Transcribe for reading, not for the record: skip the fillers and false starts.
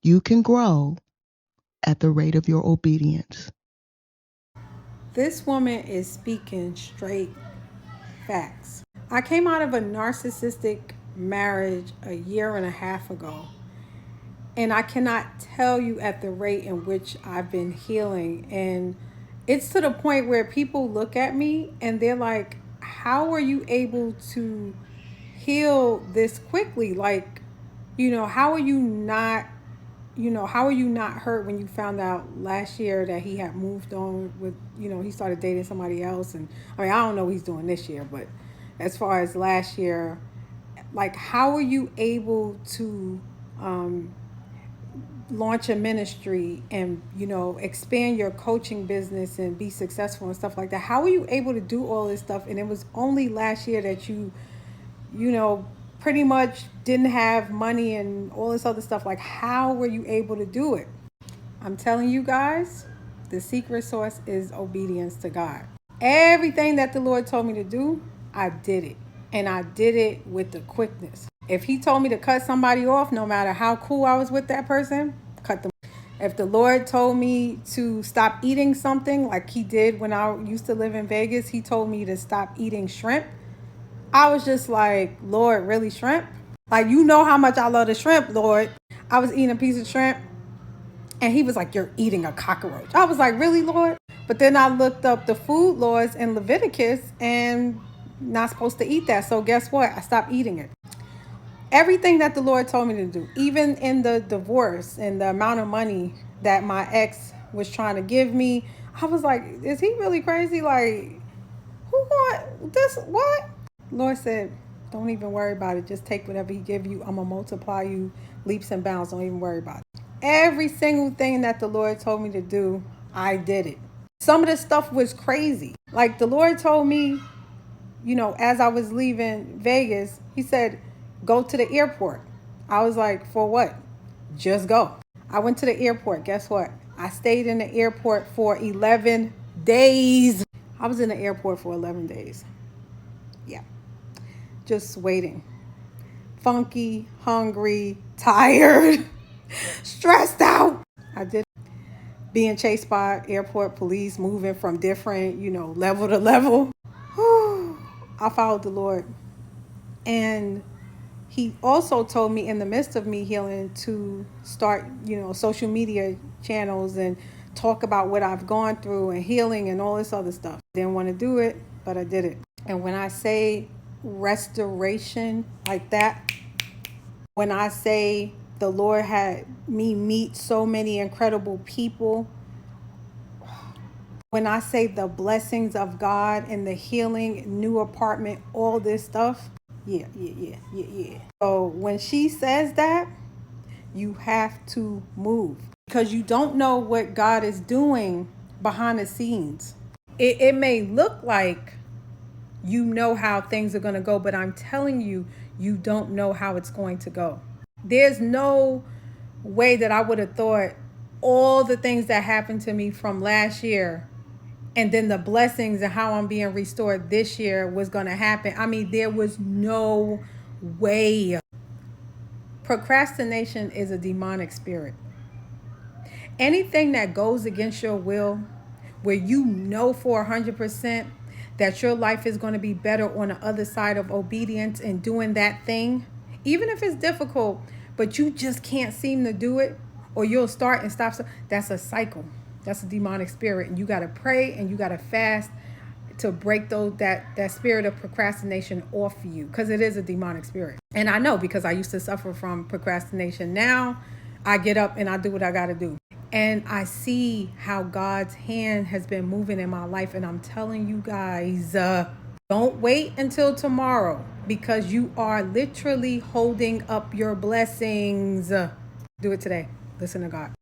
You can grow at the rate of your obedience. This woman is speaking straight facts. I came out of a narcissistic marriage a year and a half ago, and I cannot tell you at the rate in which I've been healing. And it's to the point where people look at me and they're like, how are you able to heal this quickly? Like, how are you not, how are you not hurt when you found out last year that he had moved on with, he started dating somebody else? And I mean, I don't know what he's doing this year, but as far as last year, like, how are you able to um, launch a ministry and expand your coaching business and be successful and stuff like that? How are you able to do all this stuff? And it was only last year that you know pretty much didn't have money and all this other stuff. Like, how were you able to do it? I'm telling you guys, the secret sauce is obedience to God. Everything that the Lord told me to do, I did it, and I did it with the quickness. If he told me to cut somebody off, no matter how cool I was with that person, cut them. If the Lord told me to stop eating something, like he did when I used to live in Vegas, he told me to stop eating shrimp. I was just like, Lord, really, shrimp? Like, you know how much I love the shrimp, Lord. I was eating a piece of shrimp, and he was like, you're eating a cockroach. I was like, really, Lord? But then I looked up the food laws in Leviticus, and not supposed to eat that. So guess what? I stopped eating it. Everything that the Lord told me to do, even in the divorce and the amount of money that my ex was trying to give me, I was like, is he really crazy? Like, who want this? What? Lord said, don't even worry about it. Just take whatever he give you. I'm going to multiply you leaps and bounds. Don't even worry about it. Every single thing that the Lord told me to do, I did it. Some of the stuff was crazy. Like, the Lord told me, as I was leaving Vegas, he said, go to the airport. I was like, for what? Just go. I went to the airport. Guess what? I stayed in the airport for 11 days. I was in the airport for 11 days. Yeah. Just waiting. Funky, hungry, tired, stressed out. I did. Being chased by airport police, moving from different, level to level. I followed the Lord. And he also told me, in the midst of me healing, to start, social media channels and talk about what I've gone through and healing and all this other stuff. Didn't want to do it, but I did it. And when I say restoration like that, when I say the Lord had me meet so many incredible people, when I say the blessings of God and the healing, new apartment, all this stuff, yeah. So when she says that, you have to move, because you don't know what God is doing behind the scenes. It may look like you know how things are going to go, but I'm telling you, you don't know how it's going to go. There's no way that I would have thought all the things that happened to me from last year and then the blessings and how I'm being restored this year was going to happen. I mean, there was no way. Procrastination is a demonic spirit. Anything that goes against your will, where you know for 100% that your life is going to be better on the other side of obedience and doing that thing, even if it's difficult, but you just can't seem to do it, or you'll start and stop. That's a cycle. That's a demonic spirit. And you got to pray and you got to fast to break that spirit of procrastination off of you, because it is a demonic spirit. And I know, because I used to suffer from procrastination. Now I get up and I do what I got to do. And I see how God's hand has been moving in my life. And I'm telling you guys, don't wait until tomorrow, because you are literally holding up your blessings. Do it today. Listen to God.